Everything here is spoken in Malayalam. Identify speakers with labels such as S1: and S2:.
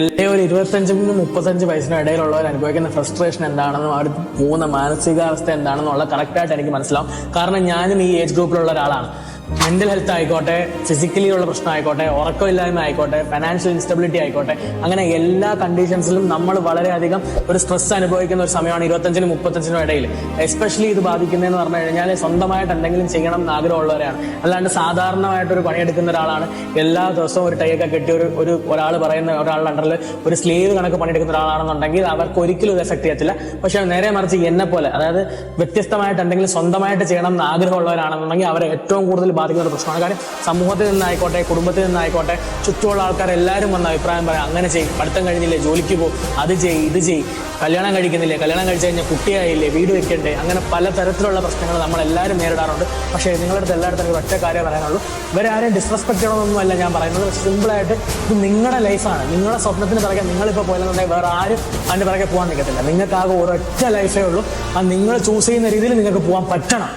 S1: ഒരു 25-35 വയസ്സിന് ഇടയിലുള്ളവർ അനുഭവിക്കുന്ന ഫ്രസ്ട്രേഷൻ എന്താണെന്നും അവർ പോകുന്ന മാനസികാവസ്ഥ എന്താണെന്നുള്ള കറക്റ്റായിട്ട് എനിക്ക് മനസ്സിലാവും. കാരണം ഞാനും ഈ ഏജ് ഗ്രൂപ്പിലുള്ള ഒരാളാണ്. മെന്റൽ ഹെൽത്ത് ആയിക്കോട്ടെ, ഫിസിക്കലി ഉള്ള പ്രശ്നം ആയിക്കോട്ടെ, ഉറക്കമില്ലായ്മ ആയിക്കോട്ടെ, ഫൈനാൻഷ്യൽ ഇൻസ്റ്റബിലിറ്റി ആയിക്കോട്ടെ, അങ്ങനെ എല്ലാ കണ്ടീഷൻസിലും നമ്മൾ വളരെയധികം ഒരു സ്ട്രെസ് അനുഭവിക്കുന്ന ഒരു സമയമാണ് 25-35 ഇടയിൽ. എസ്പെഷ്യലി ഇത് ബാധിക്കുന്നതെന്ന് പറഞ്ഞു കഴിഞ്ഞാൽ സ്വന്തമായിട്ട് എന്തെങ്കിലും ചെയ്യണം എന്ന് ആഗ്രഹമുള്ളവരെയാണ്. അല്ലാണ്ട് സാധാരണമായിട്ടൊരു പണിയെടുക്കുന്ന ഒരാളാണ്, എല്ലാ ദിവസവും ഒരു ടൈയൊക്കെ കെട്ടി ഒരാൾ പറയുന്ന ഒരാളുടെ അണ്ടറിൽ ഒരു സ്ലേവ് കണക്ക് പണിയെടുക്കുന്ന ഒരാളാണെന്നുണ്ടെങ്കിൽ അവർക്ക് ഒരിക്കലും ഇത് എഫക്ട് ചെയ്യത്തില്ല. പക്ഷെ നേരെ മറിച്ച് എന്നെ പോലെ, അതായത് വ്യത്യസ്തമായിട്ട് എന്തെങ്കിലും സ്വന്തമായിട്ട് ചെയ്യണം എന്ന് ആഗ്രഹമുള്ളവരാണെന്നുണ്ടെങ്കിൽ അവരെ ഏറ്റവും കൂടുതൽ ബാധിക്കുന്ന ഒരു പ്രശ്നമാണ്. കാര്യം സമൂഹത്തിൽ നിന്നായിക്കോട്ടെ, കുടുംബത്തിൽ നിന്നായിക്കോട്ടെ, ചുറ്റുമുള്ള ആൾക്കാർ എല്ലാവരും വന്ന അഭിപ്രായം പറയാം, അങ്ങനെ ചെയ്യും, പഠിത്തം കഴിഞ്ഞില്ലേ, ജോലിക്ക് പോകും, അത് ചെയ്യും, ഇത് ചെയ്യും, കല്യാണം കഴിക്കുന്നില്ലേ, കല്യാണം കഴിച്ചു കഴിഞ്ഞാൽ കുട്ടിയായില്ലേ, വീട് വെക്കണ്ടേ, അങ്ങനെ പലതരത്തിലുള്ള പ്രശ്നങ്ങൾ നമ്മളെല്ലാവരും നേരിടാറുണ്ട്. പക്ഷേ നിങ്ങളുടെ അടുത്ത് എല്ലായിടത്തും ഒറ്റ കാര്യം പറയാനുള്ളൂ, ഇവരാരും ഡിസ്റെസ്പെക്ട് ചെയ്യണമെന്നൊന്നുമല്ല ഞാൻ പറയുന്നത്. സിമ്പിളായിട്ട് ഇത് നിങ്ങളുടെ ലൈഫാണ്. നിങ്ങളുടെ സ്വപ്നത്തിന് പിറകെ നിങ്ങളിപ്പോൾ പോയെന്നുണ്ടെങ്കിൽ വേറെ ആരും അതിൻ്റെ പിറകെ പോകാൻ നിൽക്കത്തില്ല. നിങ്ങൾക്കാകെ ഒരൊറ്റ ലൈഫേ ഉള്ളൂ. അത് നിങ്ങൾ ചൂസ് ചെയ്യുന്ന രീതിയിൽ നിങ്ങൾക്ക് പോകാൻ പറ്റണം.